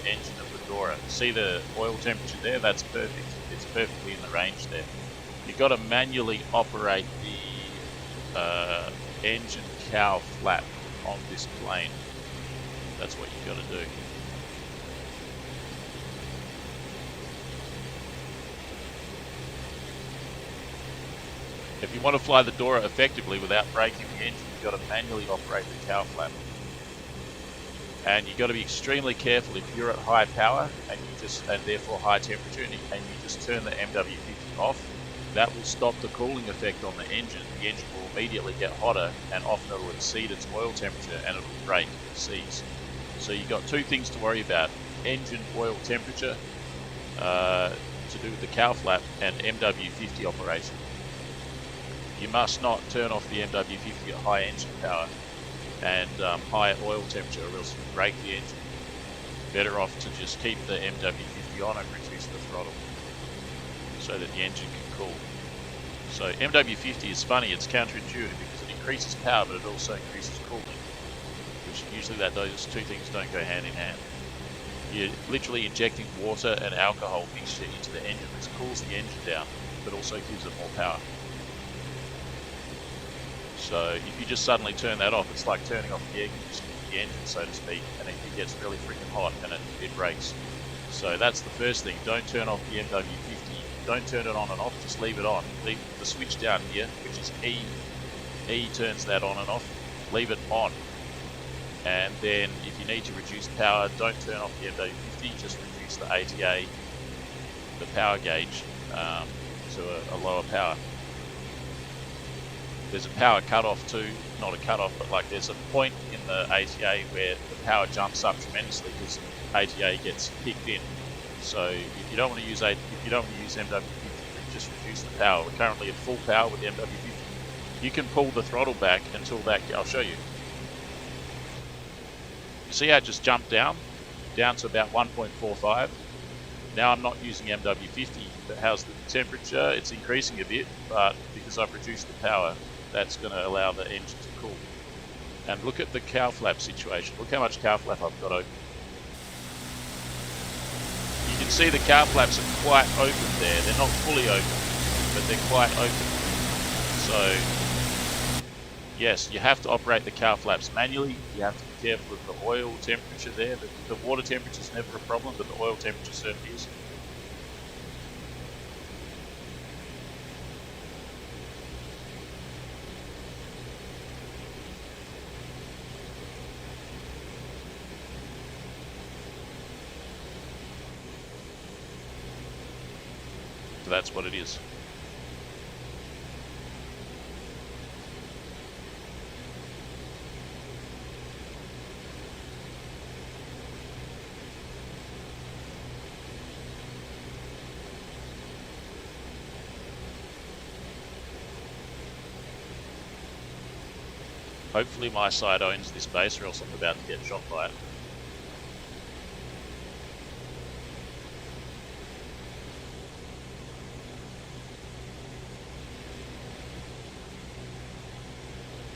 engine of the Dora. See the oil temperature there? That's perfect. It's perfectly in the range there. You've got to manually operate the engine cowl flap on this plane. That's what you've got to do. If you want to fly the Dora effectively without braking the engine, you've got to manually operate the cowl flap. And you've got to be extremely careful if you're at high power and therefore high temperature, and you just turn the MW50 off. That will stop the cooling effect on the engine. The engine will immediately get hotter, and often it'll exceed its oil temperature and it'll break and seize. So you've got two things to worry about: engine oil temperature to do with the cowl flap, and MW50 operation. You must not turn off the MW50 at high engine power and high oil temperature, or else you break the engine. Better off to just keep the MW50 on and reduce the throttle so that the engine can cool. So MW50 is funny, it's counterintuitive because it increases power but it also increases cooling, which usually those two things don't go hand in hand. You're literally injecting water and alcohol mixture into the engine, which cools the engine down but also gives it more power. So if you just suddenly turn that off, it's like turning off the air conditioning of the engine, so to speak, and it gets really freaking hot and it breaks. So that's the first thing. Don't turn off the MW50. Don't turn it on and off, just leave it on. Leave the switch down here, which is E. E turns that on and off. Leave it on. And then if you need to reduce power, don't turn off the MW50, just reduce the ATA, the power gauge, to a lower power. There's a power cutoff too, not a cutoff, but like there's a point in the ATA where the power jumps up tremendously because ATA gets kicked in. So if you don't want to use MW50, just reduce the power. We're currently at full power with the MW50. You can pull the throttle back until that. I'll show you. You see how it just jumped down to about 1.45. Now I'm not using MW50. But how's the temperature? It's increasing a bit, but because I've reduced the power, that's going to allow the engine to cool. And look at the cowl flap situation. Look how much cowl flap I've got open. You can see the cowl flaps are quite open there. They're not fully open, but they're quite open. So yes, you have to operate the cowl flaps manually. You have to be careful of the oil temperature there. The water temperature is never a problem, but the oil temperature certainly is. So that's what it is. Hopefully my side owns this base, or else I'm about to get shot by it.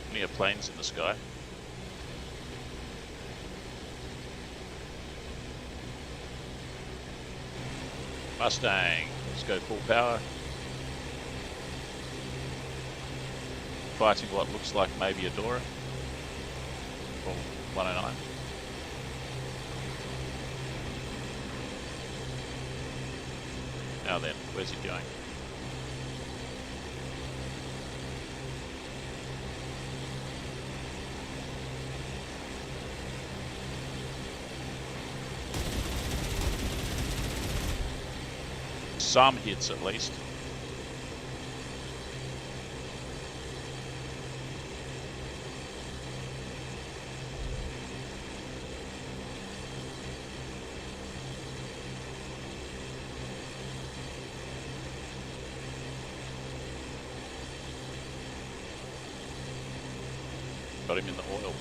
Plenty of planes in the sky. Mustang, let's go full power. Fighting what looks like maybe a Dora, or 109. Now then, where's it going? Some hits at least. Got him in the oil.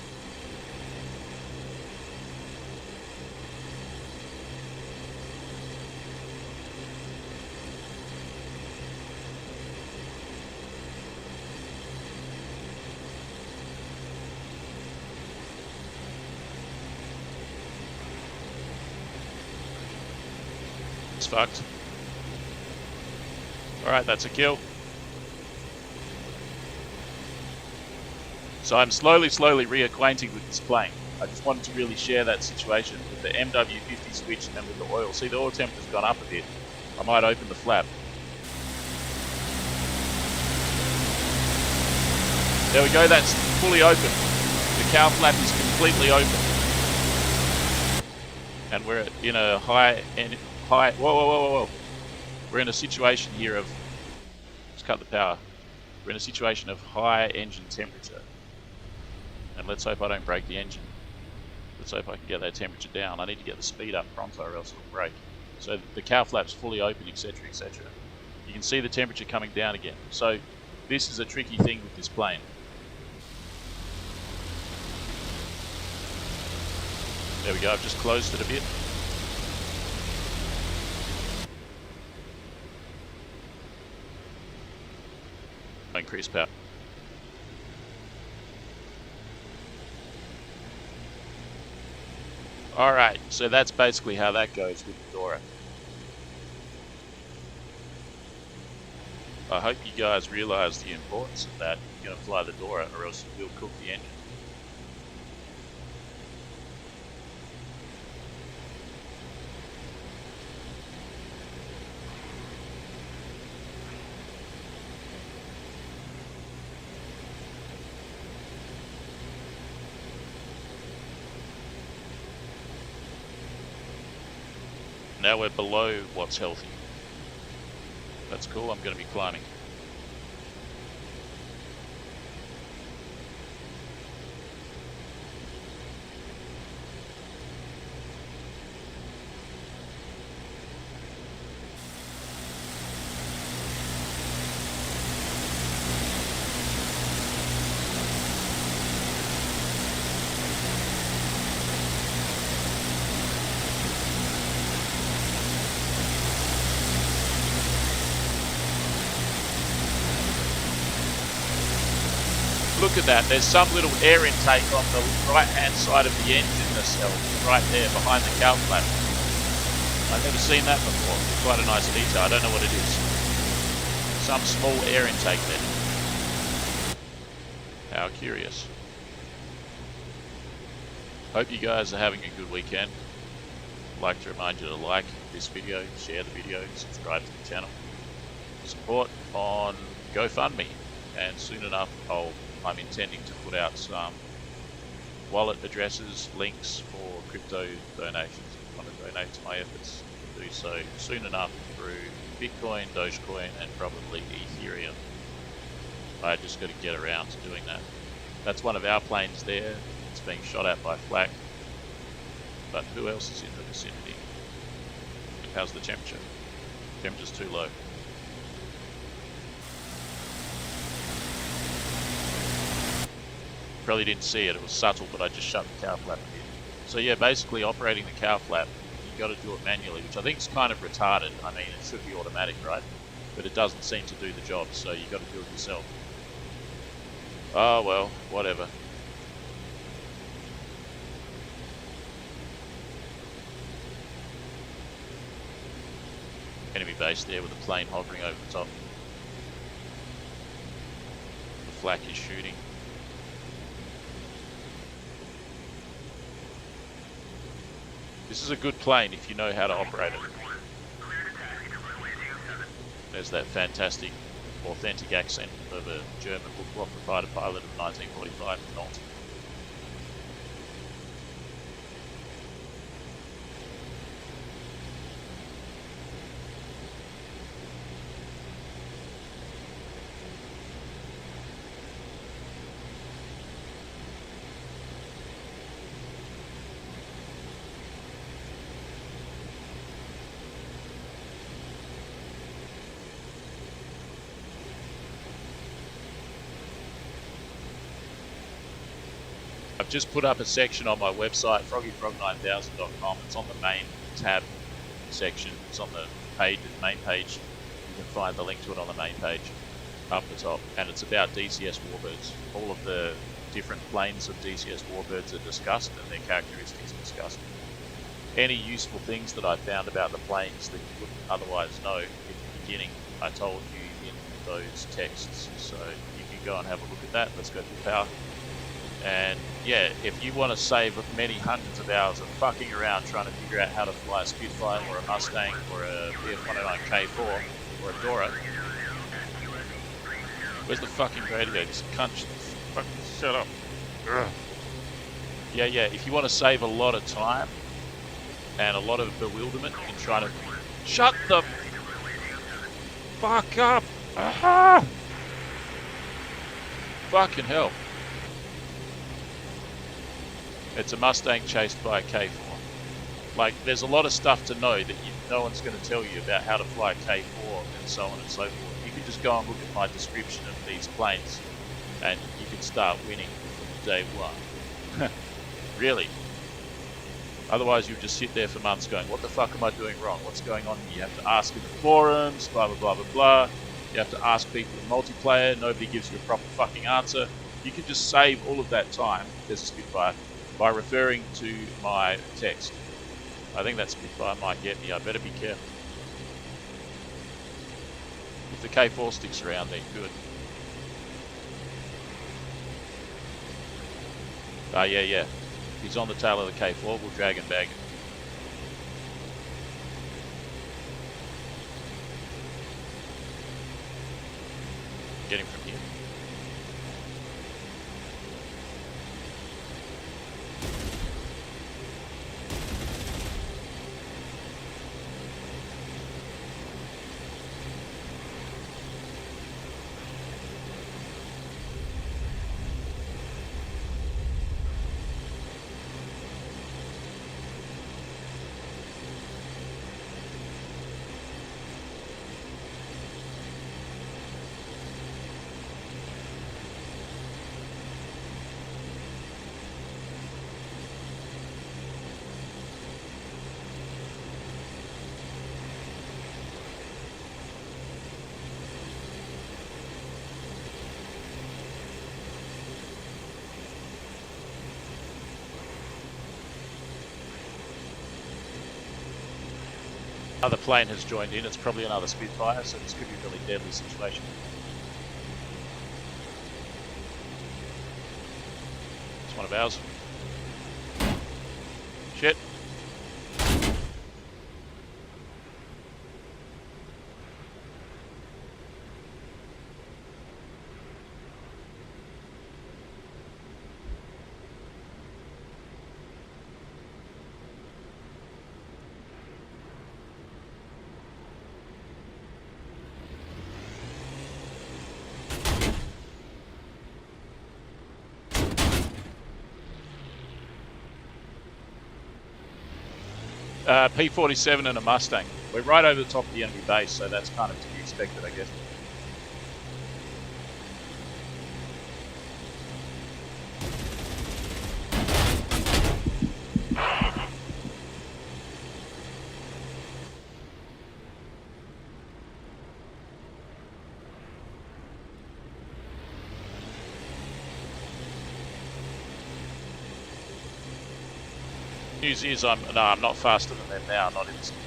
fucked. Alright, that's a kill. So I'm slowly reacquainting with this plane. I just wanted to really share that situation with the MW50 switch and with the oil. See, the oil temp has gone up a bit. I might open the flap. There we go, that's fully open. The cowl flap is completely open. And we're in a whoa. We're in a situation here of, let's cut the power. We're in a situation of high engine temperature. And let's hope I don't break the engine. Let's hope I can get that temperature down. I need to get the speed up pronto or else it'll break. So the cowl flap's fully open, etc, etc. You can see the temperature coming down again. So this is a tricky thing with this plane. There we go, I've just closed it a bit. Increase power. Alright, so that's basically how that goes with the Dora. I hope you guys realise the importance of that. You're going to fly the Dora or else you will cook the engine. Now we're below what's healthy. That's cool, I'm going to be climbing. Look at that, there's some little air intake on the right hand side of the engine nacelle, right there behind the cowl flap. I've never seen that before. Quite a nice detail, I don't know what it is. Some small air intake there. How curious. Hope you guys are having a good weekend. I'd like to remind you to like this video, share the video, subscribe to the channel. Support on GoFundMe, and soon enough I'm intending to put out some wallet addresses, links for crypto donations. If you want to donate to my efforts, you can do so soon enough through Bitcoin, Dogecoin, and probably Ethereum. I just got to get around to doing that. That's one of our planes there. It's being shot at by flak. But who else is in the vicinity? How's the temperature? Temperature's too low. Probably didn't see it, it was subtle, but I just shut the cowl flap a bit. So yeah, basically operating the cowl flap, you got to do it manually, which I think is kind of retarded. I mean, it should be automatic, right? But it doesn't seem to do the job, so you got to do it yourself. Oh well, whatever. Enemy base there with a plane hovering over the top. The flak is shooting. This is a good plane if you know how to operate it. There's that fantastic, authentic accent of a German Luftwaffe fighter pilot of 1945 not. I've just put up a section on my website, froggyfrog9000.com. It's on the main tab section. It's on the page, the main page. You can find the link to it on the main page up the top. And it's about DCS warbirds. All of the different planes of DCS warbirds are discussed and their characteristics discussed. any useful things that I found about the planes that you wouldn't otherwise know in the beginning, I told you in those texts. So you can go and have a look at that. Let's go to power. And yeah, if you want to save many hundreds of hours of fucking around trying to figure out how to fly a Spitfire or a Mustang or a FW190D-9 or a Dora, where's the fucking radio? This cunt, fucking shut up. Ugh. Yeah, if you want to save a lot of time and a lot of bewilderment in trying to... Shut the fuck up! Aha! Fucking hell. It's a Mustang chased by a K4. Like, there's a lot of stuff to know that no one's going to tell you about how to fly a K4 and so on and so forth. You can just go and look at my description of these planes and you can start winning from day one. Really. Otherwise you'll just sit there for months going, what the fuck am I doing wrong? What's going on here? You have to ask in the forums, blah, blah, blah, blah, blah. You have to ask people in multiplayer. Nobody gives you a proper fucking answer. You can just save all of that time, there's a Spitfire, by referring to my text. I think that Spitfire might get me. I better be careful. If the K4 sticks around, then good. Ah, yeah. He's on the tail of the K4. We'll drag and bag it. Get him from here. Another plane has joined in. It's probably another Spitfire, so this could be a really deadly situation. It's one of ours. Shit. P-47 and a Mustang. We're right over the top of the enemy base, so that's kind of to be expected, I guess. News is I'm not faster than them now, not instantly.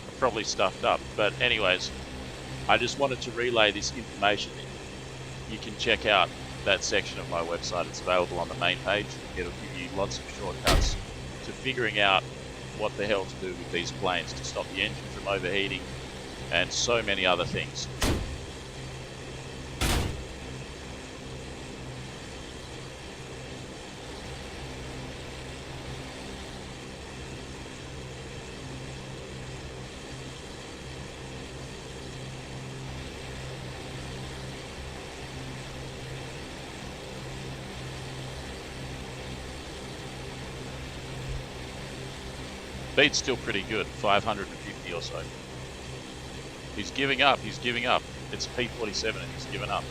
I'm probably stuffed up, but anyways, I just wanted to relay this information. You can check out that section of my website. It's available on the main page. It'll give you lots of shortcuts to figuring out what the hell to do with these planes to stop the engine from overheating and so many other things. Speed's still pretty good, 550 or so. He's giving up, It's P-47 and he's given up.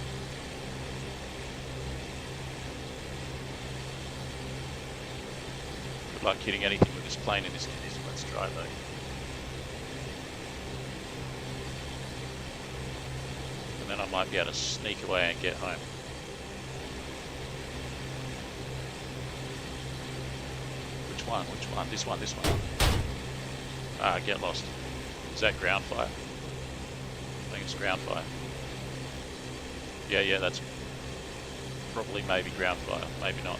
Good luck hitting anything with this plane in this condition. Let's try though. And then I might be able to sneak away and get home. Which one? This one. Get lost. Is that ground fire? I think it's ground fire. Yeah, that's probably maybe ground fire, maybe not.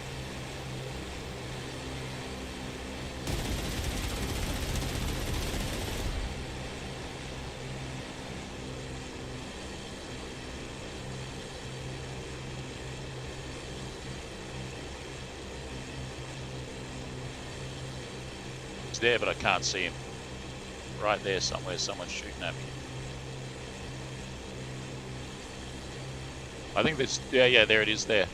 He's there, but I can't see him. Right there somewhere, someone's shooting at me. I think there's, yeah, there it is there.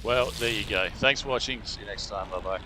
Well, there you go. Thanks for watching. See you next time. Bye-bye.